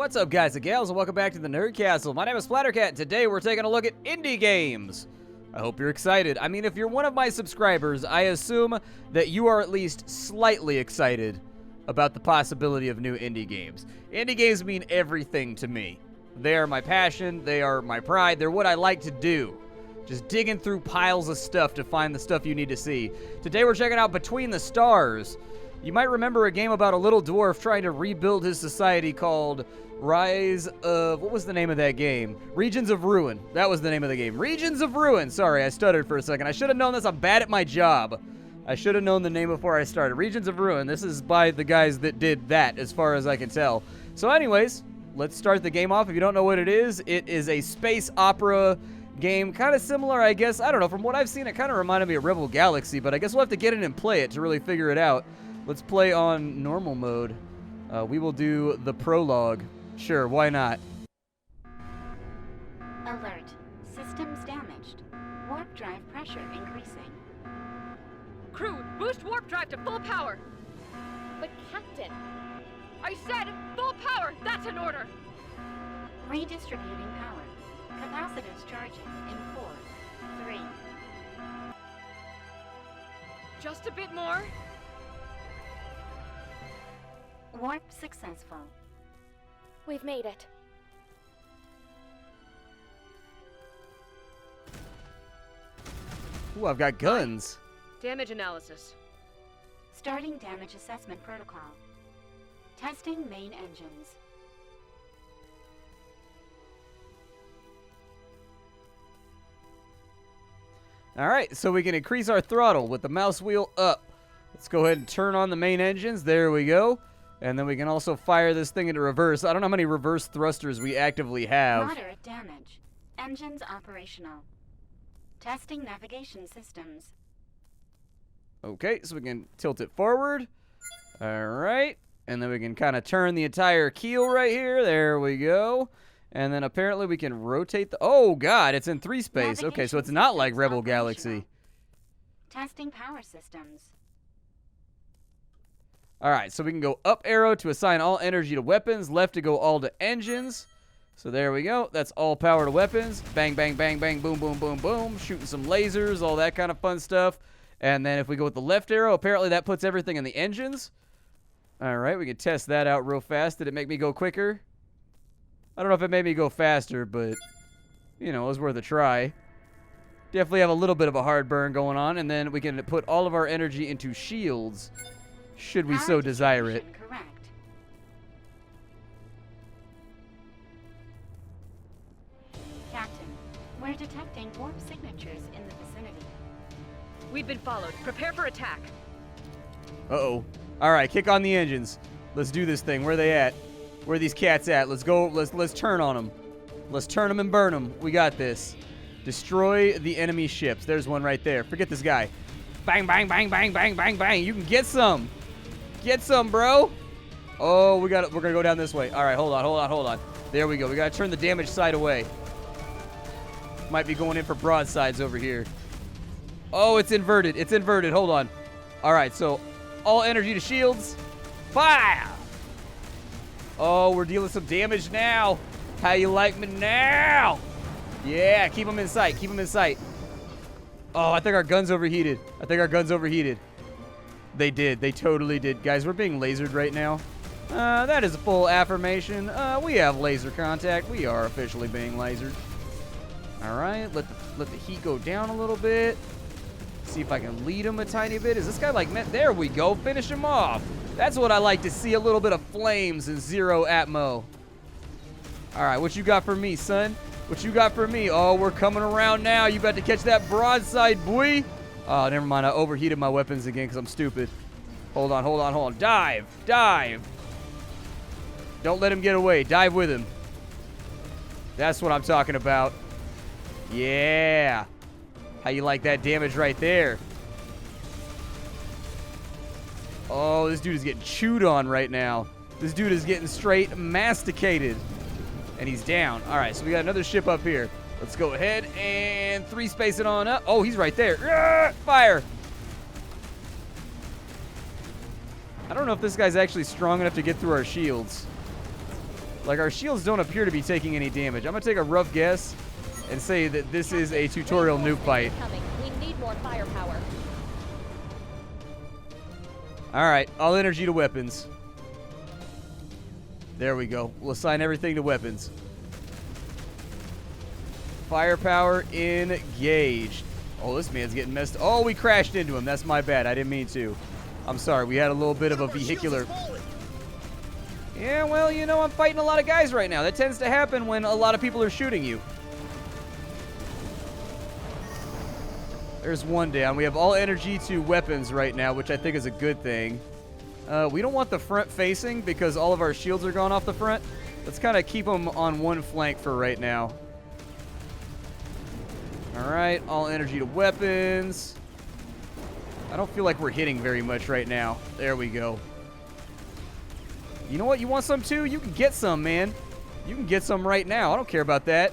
What's up, guys and gals, and welcome back to the Nerd Castle. My name is Splattercat, and today we're taking a look at indie games. I hope you're excited. I mean, if you're one of my subscribers, I assume that you are at least slightly excited about the possibility of new indie games. Indie games mean everything to me. They are my passion, they are my pride, they're what I like to do. Just digging through piles of stuff to find the stuff you need to see. Today we're checking out Between the Stars. You might remember a game about a little dwarf trying to rebuild his society called Rise of... What was the name of that game? Regions of Ruin. That was the name of the game. Regions of Ruin. Sorry, I stuttered for a second. I should have known this. I'm bad at my job. I should have known the name before I started. Regions of Ruin. This is by the guys that did that, as far as I can tell. So anyways, let's start the game off. If you don't know what it is a space opera game. Kind of similar, I guess. I don't know. From what I've seen, it kind of reminded me of Rebel Galaxy, but I guess we'll have to get in and play it to really figure it out. Let's play on normal mode. We will do the prologue. Sure, why not? Alert. Systems damaged. Warp drive pressure increasing. Crew, boost warp drive to full power! But Captain... I said full power! That's an order! Redistributing power. Capacitors charging in 4, 3. Just a bit more. Warp successful. We've made it. Ooh, I've got guns. Damage analysis. Starting damage assessment protocol. Testing main engines. Alright, so we can increase our throttle with the mouse wheel up. Let's go ahead and turn on the main engines. There we go. And then we can also fire this thing into reverse. I don't know how many reverse thrusters we actively have. Moderate damage. Engines operational. Testing navigation systems. Okay, so we can tilt it forward. Alright. And then we can kind of turn the entire keel right here. There we go. And then apparently we can rotate the... Oh, God, it's in 3 space. Okay, so it's not like Rebel Galaxy. Testing power systems. Alright, so we can go up arrow to assign all energy to weapons, left to go all to engines. So there we go. That's all power to weapons. Bang, bang, bang, bang, boom, boom, boom, boom. Shooting some lasers, all that kind of fun stuff. And then if we go with the left arrow, apparently that puts everything in the engines. Alright, we can test that out real fast. Did it make me go quicker? I don't know if it made me go faster, but, you know, it was worth a try. Definitely have a little bit of a hard burn going on. And then we can put all of our energy into shields, should we so desire it. Correct. Captain, we're detecting warp signatures in the vicinity. We've been followed. Prepare for attack. Uh-oh. Alright, kick on the engines. Let's do this thing. Where are they at? Where are these cats at? Let's go. Let's turn on them. Let's turn them and burn them. We got this. Destroy the enemy ships. There's one right there. Forget this guy. Bang, bang, bang, bang, bang, bang, bang. You can get some. Get some, bro. Oh, we're going to go down this way. All right, hold on. There we go. We got to turn the damage side away. Might be going in for broadsides over here. Oh, it's inverted. Hold on. All right, so all energy to shields. Fire! Oh, we're dealing some damage now. How you like me now? Yeah, keep them in sight. Oh, I think our guns overheated. They did. They totally did. Guys, we're being lasered right now. That is a full affirmation. We have laser contact. We are officially being lasered. All right, let the heat go down a little bit. See if I can lead him a tiny bit. Is this guy like... There we go. Finish him off. That's what I like to see. A little bit of flames and zero atmo. All right, what you got for me, son? What you got for me? Oh, we're coming around now. You about to catch that broadside, boy. Oh, never mind. I overheated my weapons again because I'm stupid. Hold on. Dive. Don't let him get away. Dive with him. That's what I'm talking about. Yeah. How you like that damage right there? Oh, this dude is getting chewed on right now. This dude is getting straight masticated. And he's down. All right, so we got another ship up here. Let's go ahead and 3 space it on up. Oh, he's right there. Fire. I don't know if this guy's actually strong enough to get through our shields. Like, our shields don't appear to be taking any damage. I'm going to take a rough guess and say that this is a tutorial noob fight. We need more firepower. Alright, all energy to weapons. There we go. We'll assign everything to weapons. Firepower engaged. Oh, this man's getting messed. Oh, we crashed into him. That's my bad. I didn't mean to. I'm sorry. We had a little bit of a vehicular... Yeah, well, you know, I'm fighting a lot of guys right now. That tends to happen when a lot of people are shooting you. There's one down. We have all energy to weapons right now, which I think is a good thing. We don't want the front facing because all of our shields are gone off the front. Let's kind of keep them on one flank for right now. All right, all energy to weapons. I don't feel like we're hitting very much right now. There we go. You know what? You want some too? You can get some, man. You can get some right now. I don't care about that.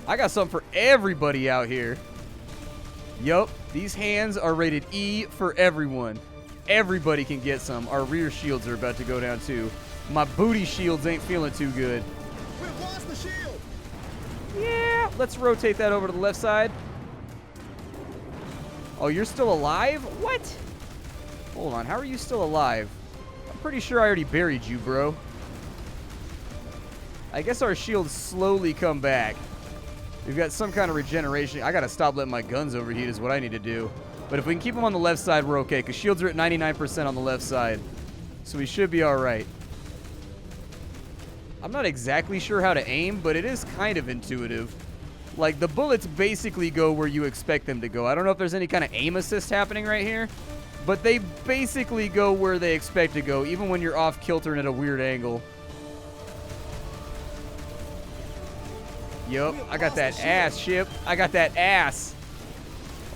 I got some for everybody out here. Yup, these hands are rated E for everyone. Everybody can get some. Our rear shields are about to go down too. My booty shields ain't feeling too good. We've lost the shield. Yeah, let's rotate that over to the left side. Oh, you're still alive? What? Hold on, how are you still alive? I'm pretty sure I already buried you, bro. I guess our shields slowly come back. We've got some kind of regeneration. I gotta stop letting my guns overheat is what I need to do. But if we can keep them on the left side, we're okay, because shields are at 99% on the left side. So we should be alright. I'm not exactly sure how to aim, but it is kind of intuitive. Like, the bullets basically go where you expect them to go. I don't know if there's any kind of aim assist happening right here, but they basically go where they expect to go, even when you're off kilter and at a weird angle. Yup, I got that ass, Ship. I got that ass.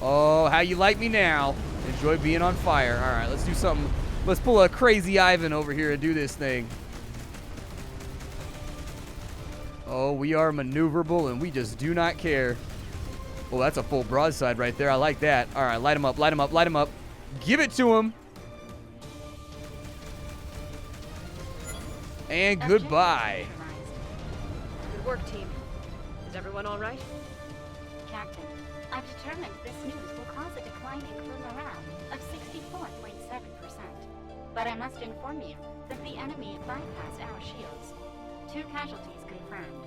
Oh, how you like me now? Enjoy being on fire. All right, let's do something. Let's pull a crazy Ivan over here and do this thing. Oh, we are maneuverable, and we just do not care. Oh, that's a full broadside right there. I like that. All right, light him up, light him up, light him up. Give it to him. And goodbye. Good work, team. Is everyone all right? Captain, I've determined this news will cause a decline in crew morale of 64.7%. But I must inform you that the enemy bypassed our shields. 2 casualties confirmed.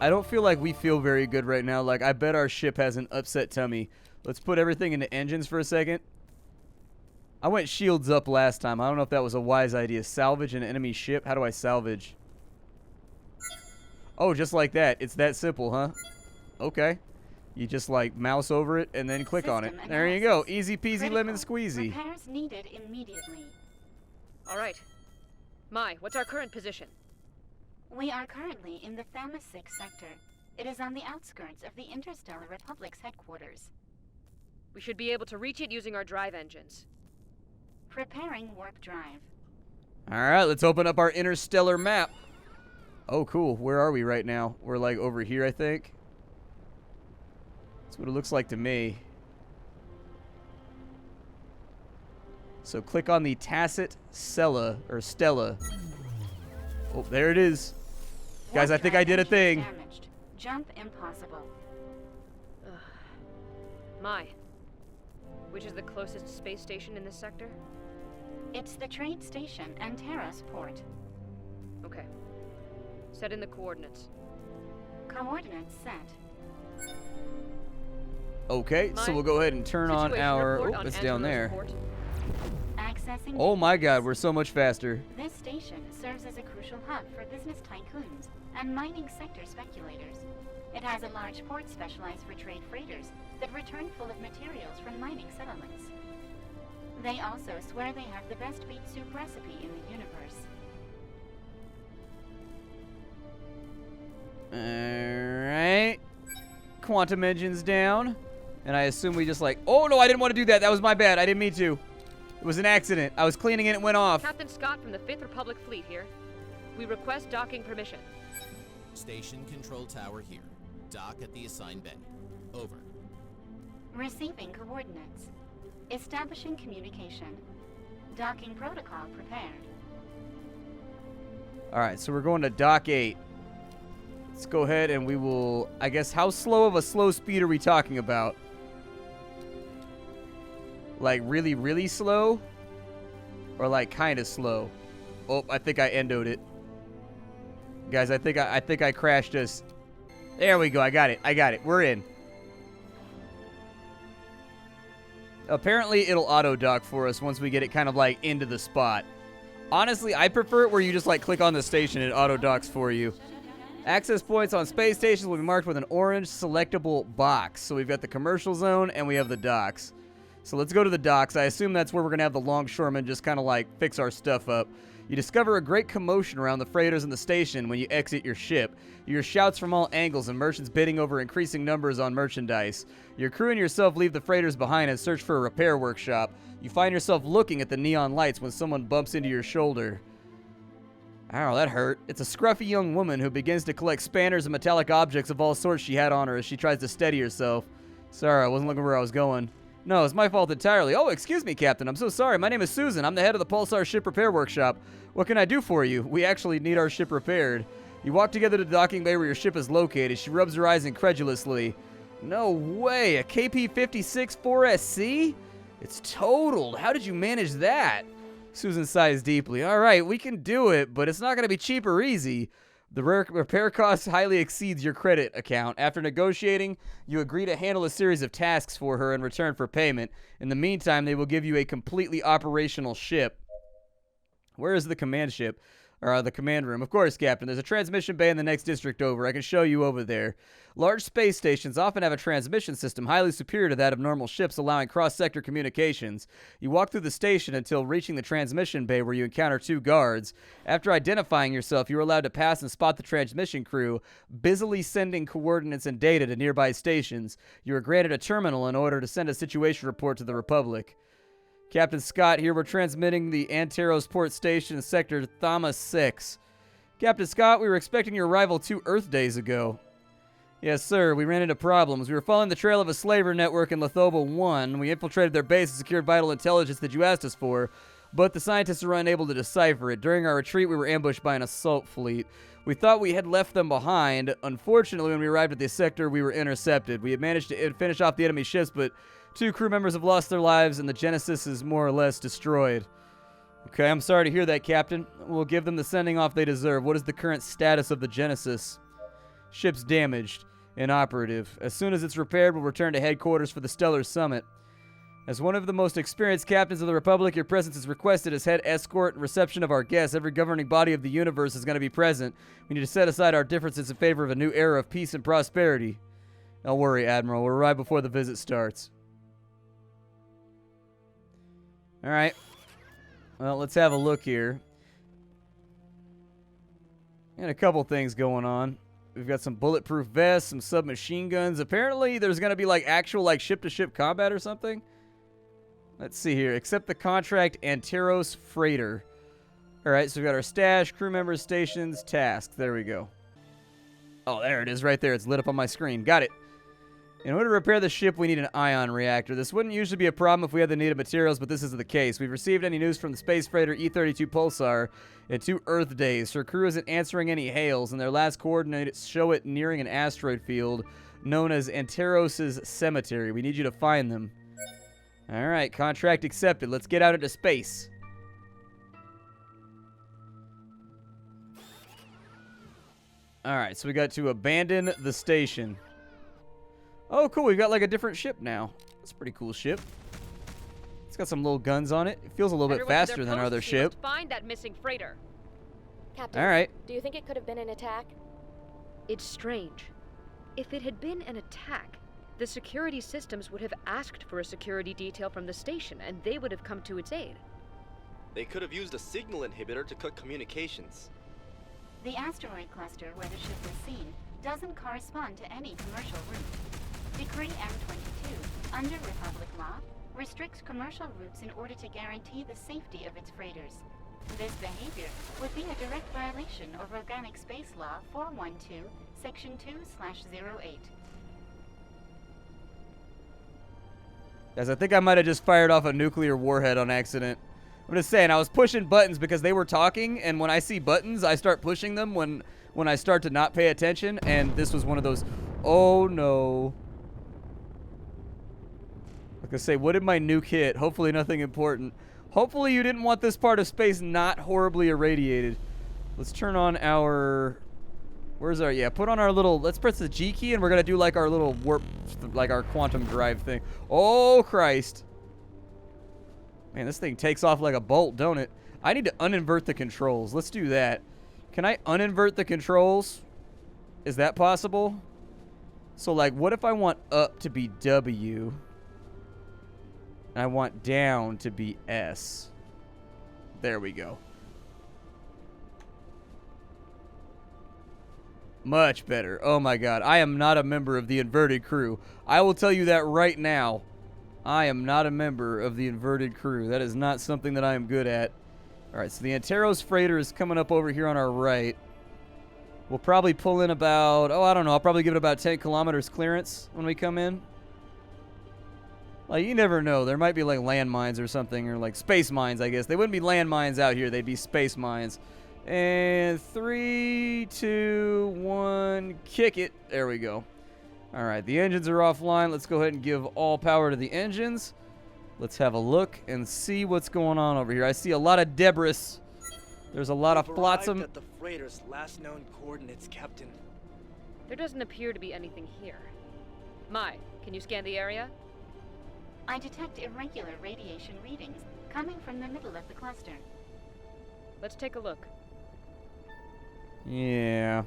I don't feel like we feel very good right now. Like, I bet our ship has an upset tummy. Let's put everything into engines for a second. I went shields up last time. I don't know if that was a wise idea. Salvage an enemy ship? How do I salvage? Oh, just like that. It's that simple, huh? Okay. You just, like, mouse over it and then click on it. There you go. Easy peasy lemon squeezy. Repairs needed immediately. All right. Mai, what's our current position? We are currently in the Thamus 6 sector. It is on the outskirts of the Interstellar Republic's headquarters. We should be able to reach it using our drive engines. Preparing warp drive. Alright, let's open up our interstellar map. Oh, cool. Where are we right now? We're, like, over here, I think. That's what it looks like to me. So click on the Tacit Stella. Oh, there it is. Guys, I think I did a thing. Damaged. Jump impossible. Mai, which is the closest space station in this sector? It's the trade station and Terra's port. Okay. Set in the coordinates. Coordinates set. Okay, so we'll go ahead and turn on Situation our... report Oh, on it's down Angelo's there. report. Accessing. Oh my database. god, we're so much faster. This station serves as a crucial hub for business tycoons and mining sector speculators. It has a large port specialized for trade freighters that return full of materials from mining settlements. They also swear they have the best beet soup recipe in the universe. Alright. Quantum engines down. And I assume we just like... Oh, no, I didn't want to do that. That was my bad. I didn't mean to. It was an accident. I was cleaning and it went off. Captain Scott from the 5th Republic Fleet here. We request docking permission. Station control tower here. Dock at the assigned bay. Over. Receiving coordinates. Establishing communication. Docking protocol prepared. Alright, so we're going to Dock 8. Let's go ahead and we will... I guess, how slow of a slow speed are we talking about? Like, really, really slow? Or, like, kind of slow? Oh, I think I endoed it. Guys, I think I crashed us. There we go. I got it. We're in. Apparently, it'll auto-dock for us once we get it kind of, like, into the spot. Honestly, I prefer it where you just, like, click on the station and it auto-docks for you. Access points on space stations will be marked with an orange selectable box. So we've got the commercial zone and we have the docks. So let's go to the docks. I assume that's where we're going to have the longshoremen just kind of, like, fix our stuff up. You discover a great commotion around the freighters in the station when you exit your ship. You hear shouts from all angles and merchants bidding over increasing numbers on merchandise. Your crew and yourself leave the freighters behind and search for a repair workshop. You find yourself looking at the neon lights when someone bumps into your shoulder. Ow, that hurt. It's a scruffy young woman who begins to collect spanners and metallic objects of all sorts she had on her as she tries to steady herself. Sorry, I wasn't looking where I was going. No, it's my fault entirely. Oh, excuse me, Captain. I'm so sorry. My name is Susan. I'm the head of the Pulsar Ship Repair Workshop. What can I do for you? We actually need our ship repaired. You walk together to the docking bay where your ship is located. She rubs her eyes incredulously. No way. A KP-56 4SC? It's totaled. How did you manage that? Susan sighs deeply. All right, we can do it, but it's not going to be cheap or easy. The repair cost highly exceeds your credit account. After negotiating, you agree to handle a series of tasks for her in return for payment. In the meantime, they will give you a completely operational ship. Where is the command ship? Or the command room? Of course, Captain. There's a transmission bay in the next district over. I can show you over there. Large space stations often have a transmission system highly superior to that of normal ships, allowing cross-sector communications. You walk through the station until reaching the transmission bay where you encounter two guards. After identifying yourself, you are allowed to pass and spot the transmission crew, busily sending coordinates and data to nearby stations. You are granted a terminal in order to send a situation report to the Republic. Captain Scott here. We're transmitting the Anteros Port Station in Sector Thama 6. Captain Scott, we were expecting your arrival 2 Earth days ago. Yes, sir. We ran into problems. We were following the trail of a slaver network in Lithoba 1. We infiltrated their base and secured vital intelligence that you asked us for, but the scientists were unable to decipher it. During our retreat, we were ambushed by an assault fleet. We thought we had left them behind. Unfortunately, when we arrived at this sector, we were intercepted. We had managed to finish off the enemy ships, but 2 crew members have lost their lives, and the Genesis is more or less destroyed. Okay, I'm sorry to hear that, Captain. We'll give them the sending off they deserve. What is the current status of the Genesis? Ship's damaged. Inoperative. As soon as it's repaired, we'll return to headquarters for the Stellar Summit. As one of the most experienced captains of the Republic, your presence is requested as head escort and reception of our guests. Every governing body of the universe is going to be present. We need to set aside our differences in favor of a new era of peace and prosperity. Don't worry, Admiral. We'll arrive before the visit starts. All right. Well, let's have a look here. And a couple things going on. We've got some bulletproof vests, some submachine guns. Apparently, there's going to be, like, actual, like, ship-to-ship combat or something. Let's see here. Accept the contract, Anteros Freighter. All right, so we've got our stash, crew members, stations, tasks. There we go. Oh, there it is right there. It's lit up on my screen. Got it. In order to repair the ship, we need an ion reactor. This wouldn't usually be a problem if we had the needed materials, but this isn't the case. We've received any news from the space freighter E-32 Pulsar in 2 Earth days. Her crew isn't answering any hails, and their last coordinates show it nearing an asteroid field known as Anteros' Cemetery. We need you to find them. All right, contract accepted. Let's get out into space. All right, so we got to abandon the station. Oh, cool. We've got like a different ship now. That's a pretty cool ship. It's got some little guns on it. It feels a little bit faster than our other ship. Find that missing freighter. Captain, all right. Do you think it could have been an attack? It's strange. If it had been an attack, the security systems would have asked for a security detail from the station, and they would have come to its aid. They could have used a signal inhibitor to cut communications. The asteroid cluster where the ship was seen doesn't correspond to any commercial route. Decree M22, under Republic law, restricts commercial routes in order to guarantee the safety of its freighters. This behavior would be a direct violation of Organic Space Law 412, Section 2/08. Guys, I think I might have just fired off a nuclear warhead on accident. I'm just saying, I was pushing buttons because they were talking, and when I see buttons, I start pushing them when I start to not pay attention, and this was one of those. Oh, no. Like I say, what did my nuke hit? Hopefully nothing important. Hopefully you didn't want this part of space not horribly irradiated. Let's turn on our... Where's our... Yeah, put on our little... Let's press the G key, and we're going to do, like, our little warp... Like, our quantum drive thing. Oh, Christ. Man, this thing takes off like a bolt, don't it? I need to uninvert the controls. Let's do that. Can I uninvert the controls? Is that possible? So, like, what if I want up to be W? And I want down to be S. There we go. Much better. Oh my god. I am not a member of the inverted crew. I will tell you that right now. I am not a member of the inverted crew. That is not something that I am good at. Alright, so the Anteros freighter is coming up over here on our right. We'll probably pull in about... Oh, I don't know. I'll probably give it about 10 kilometers clearance when we come in. Like, you never know. There might be, like, landmines or something. Or, like, space mines, I guess. They wouldn't be landmines out here. They'd be space mines. And 3, 2, 1, kick it. There we go. All right, the engines are offline. Let's go ahead and give all power to the engines. Let's have a look and see what's going on over here. I see a lot of debris. There's a lot of flotsam. At the freighter's last known coordinates, Captain. There doesn't appear to be anything here. Mai, can you scan the area? I detect irregular radiation readings coming from the middle of the cluster. Let's take a look. Yeah.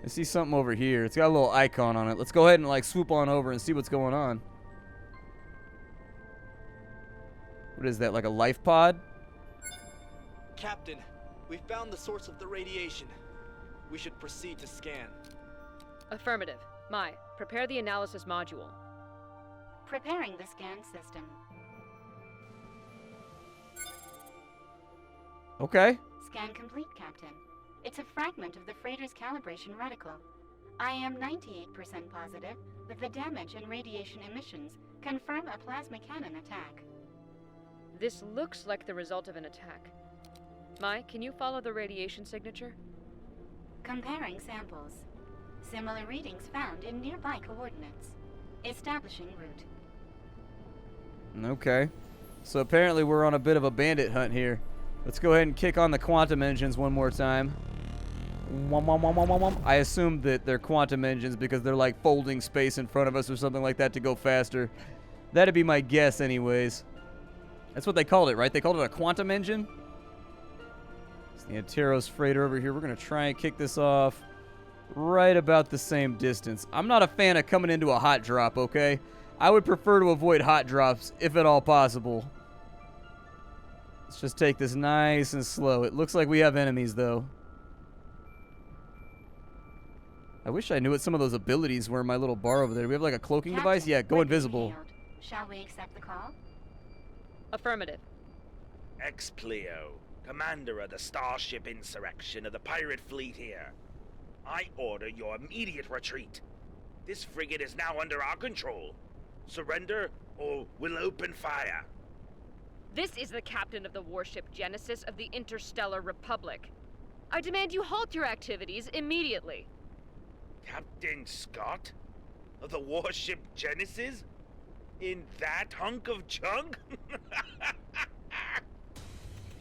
I see something over here. It's got a little icon on it. Let's go ahead and, like, swoop on over and see what's going on. What is that, like a life pod? Captain, we found the source of the radiation. We should proceed to scan. Affirmative. Mai, prepare the analysis module. Preparing the scan system. Okay. Scan complete, Captain. It's a fragment of the freighter's calibration reticle. I am 98% positive that the damage and radiation emissions confirm a plasma cannon attack. This looks like the result of an attack. Mai, can you follow the radiation signature? Comparing samples. Similar readings found in nearby coordinates. Establishing route. Okay. So apparently we're on a bit of a bandit hunt here. Let's go ahead and kick on the quantum engines one more time. I assume that they're quantum engines because they're like folding space in front of us or something like that to go faster. That'd be my guess anyways. That's what they called it, right? They called it a quantum engine? It's the Anteros freighter over here. We're going to try and kick this off right about the same distance. I'm not a fan of coming into a hot drop, okay? I would prefer to avoid hot drops if at all possible. Let's just take this nice and slow. It looks like we have enemies, though. I wish I knew what some of those abilities were in my little bar over there. Do we have like a cloaking device? Yeah, go invisible. Hailed. Shall we accept the call? Affirmative. Ex-Pleo, commander of the Starship Insurrection of the pirate fleet here. I order your immediate retreat. This frigate is now under our control. Surrender or we'll open fire. This is the captain of the warship Genesis of the Interstellar Republic. I demand you halt your activities immediately. Captain Scott? Of the warship Genesis? In that hunk of junk?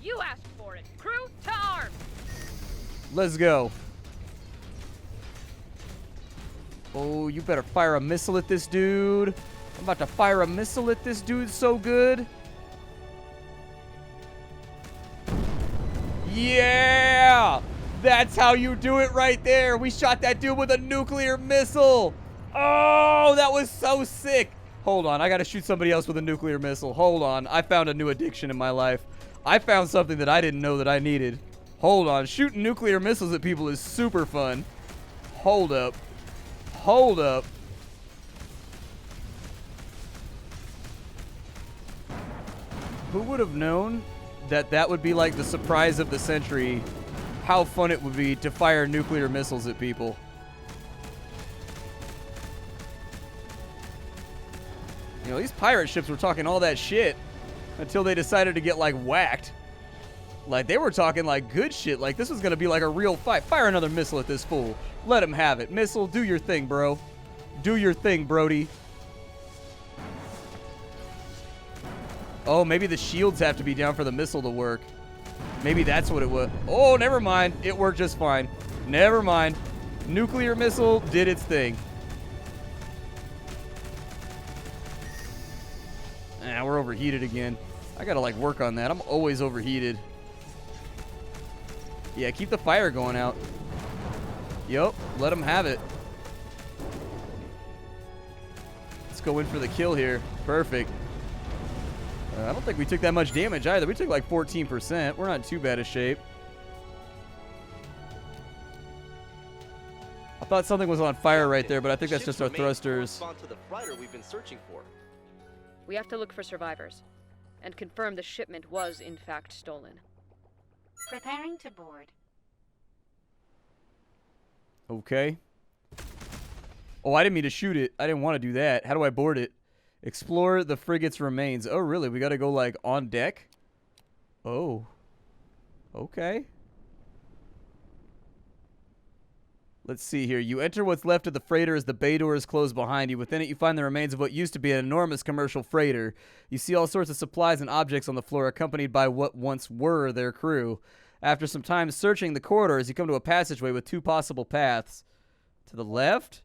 You asked for it. Crew to arms! Let's go. Oh, you better fire a missile at this dude. I'm about to fire a missile at this dude so good. Yeah! That's how you do it right there. We shot that dude with a nuclear missile. Oh, that was so sick. Hold on. I got to shoot somebody else with a nuclear missile. Hold on. I found a new addiction in my life. I found something that I didn't know that I needed. Hold on. Shooting nuclear missiles at people is super fun. Hold up. Hold up. Who would have known that that would be like the surprise of the century? How fun it would be to fire nuclear missiles at people. You know, these pirate ships were talking all that shit until they decided to get, like, whacked. Like, they were talking, like, good shit. Like, this was going to be, like, a real fight. Fire another missile at this fool. Let him have it. Missile, do your thing, bro. Do your thing, Brody. Oh, maybe the shields have to be down for the missile to work. Maybe that's what it was. Oh, never mind. It worked just fine. Never mind. Nuclear missile did its thing. Ah, we're overheated again. I gotta, like, work on that. I'm always overheated. Yeah, keep the fire going out. Yup, let them have it. Let's go in for the kill here. Perfect. I don't think we took that much damage either. We took like 14%. We're not in too bad a shape. I thought something was on fire right there, but I think that's just our thrusters. To the freighter we've been searching for. We have to look for survivors and confirm the shipment was in fact stolen. Preparing to board. Okay. Oh, I didn't mean to shoot it. I didn't want to do that. How do I board it? Explore the frigate's remains. Oh, really? We got to go, like, on deck? Oh. Okay. Let's see here. You enter what's left of the freighter as the bay doors close behind you. Within it, you find the remains of what used to be an enormous commercial freighter. You see all sorts of supplies and objects on the floor, accompanied by what once were their crew. After some time searching the corridors, you come to a passageway with two possible paths. To the left,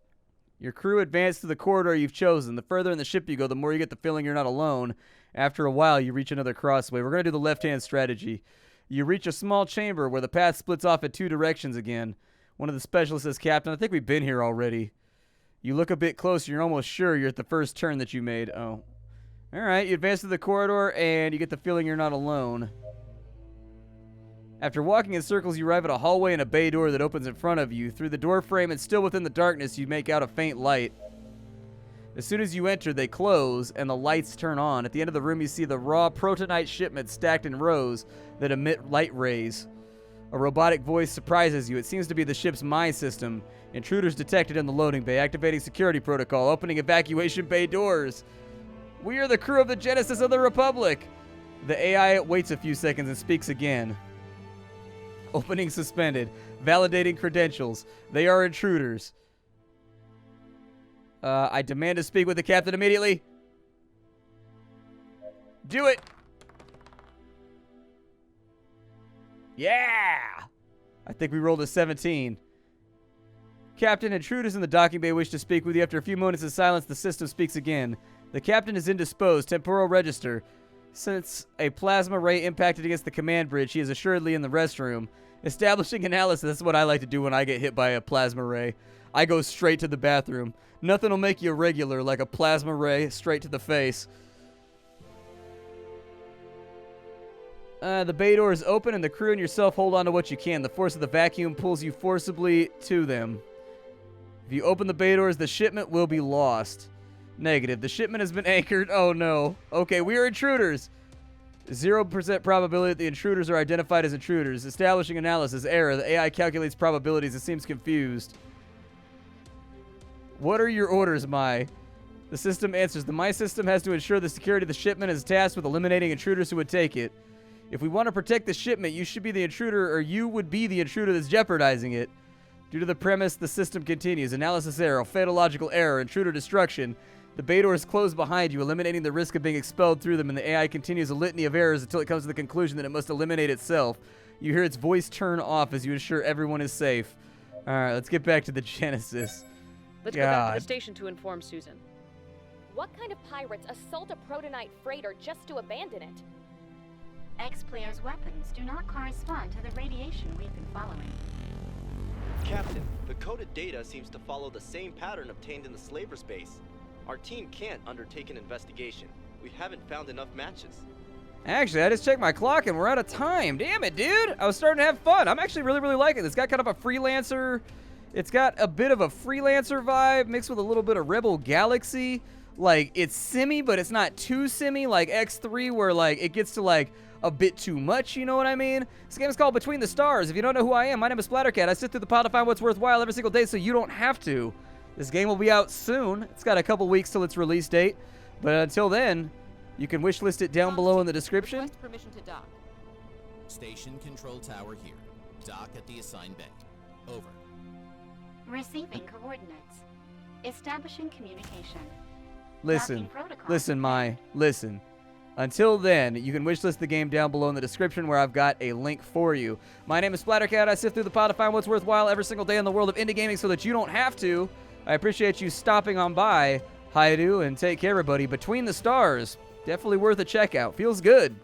your crew advance to the corridor you've chosen. The further in the ship you go, the more you get the feeling you're not alone. After a while, you reach another crossway. We're going to do the left-hand strategy. You reach a small chamber where the path splits off in two directions again. One of the specialists says, Captain, I think we've been here already. You look a bit closer. You're almost sure you're at the first turn that you made. Oh. All right. You advance to the corridor, and you get the feeling you're not alone. After walking in circles, you arrive at a hallway and a bay door that opens in front of you. Through the door frame and still within the darkness, you make out a faint light. As soon as you enter, they close, and the lights turn on. At the end of the room, you see the raw protonite shipments stacked in rows that emit light rays. A robotic voice surprises you. It seems to be the ship's mine system. Intruders detected in the loading bay. Activating security protocol. Opening evacuation bay doors. We are the crew of the Genesis of the Republic. The AI waits a few seconds and speaks again. Opening suspended. Validating credentials. They are intruders. I demand to speak with the captain immediately. Do it. Yeah! I think we rolled a 17. Captain, intruders in the docking bay wish to speak with you. After a few moments of silence, the system speaks again. The captain is indisposed. Temporal register. Since a plasma ray impacted against the command bridge, he is assuredly in the restroom. Establishing analysis. That's what I like to do when I get hit by a plasma ray. I go straight to the bathroom. Nothing will make you irregular like a plasma ray straight to the face. The bay door is open, and the crew and yourself hold on to what you can. The force of the vacuum pulls you forcibly to them. If you open the bay doors, the shipment will be lost. Negative. The shipment has been anchored. Oh, no. Okay, we are intruders. 0% probability that the intruders are identified as intruders. Establishing analysis. Error. The AI calculates probabilities. It seems confused. What are your orders, Mai? The system answers. The Mai system has to ensure the security of the shipment and is tasked with eliminating intruders who would take it. If we want to protect the shipment, you should be the intruder, or you would be the intruder that's jeopardizing it. Due to the premise, the system continues. Analysis error, fatalogical error, intruder destruction. The bay doors close behind you, eliminating the risk of being expelled through them, and the AI continues a litany of errors until it comes to the conclusion that it must eliminate itself. You hear its voice turn off as you ensure everyone is safe. Alright, let's get back to the Genesis. Let's go back to the station to inform Susan. What kind of pirates assault a protonite freighter just to abandon it? X-Player's weapons do not correspond to the radiation we've been following. Captain, the coded data seems to follow the same pattern obtained in the slaver's base. Our team can't undertake an investigation. We haven't found enough matches. Actually, I just checked my clock and we're out of time. Damn it, dude. I was starting to have fun. I'm actually really liking this. It's got kind of a freelancer. It's got a bit of a freelancer vibe mixed with a little bit of Rebel Galaxy. Like, it's simmy, but it's not too simmy like X3 where, like, it gets to, like, a bit too much, you know what I mean? This game is called Between the Stars. If you don't know who I am, my name is Splattercat. I sit through the pile to find what's worthwhile every single day so you don't have to. This game will be out soon. It's got a couple weeks till its release date. But until then, you can wishlist it down below in the description. Permission to dock. Station control tower here. Dock at the assigned bay. Over. Receiving coordinates. Establishing communication. Listen, Docking protocol. listen, Mai, listen. Until then, you can wishlist the game down below in the description where I've got a link for you. My name is Splattercat. I sift through the pile to find what's worthwhile every single day in the world of indie gaming so that you don't have to. I appreciate you stopping on by. Hi-do, and take care, everybody. Between the Stars, definitely worth a checkout. Feels good.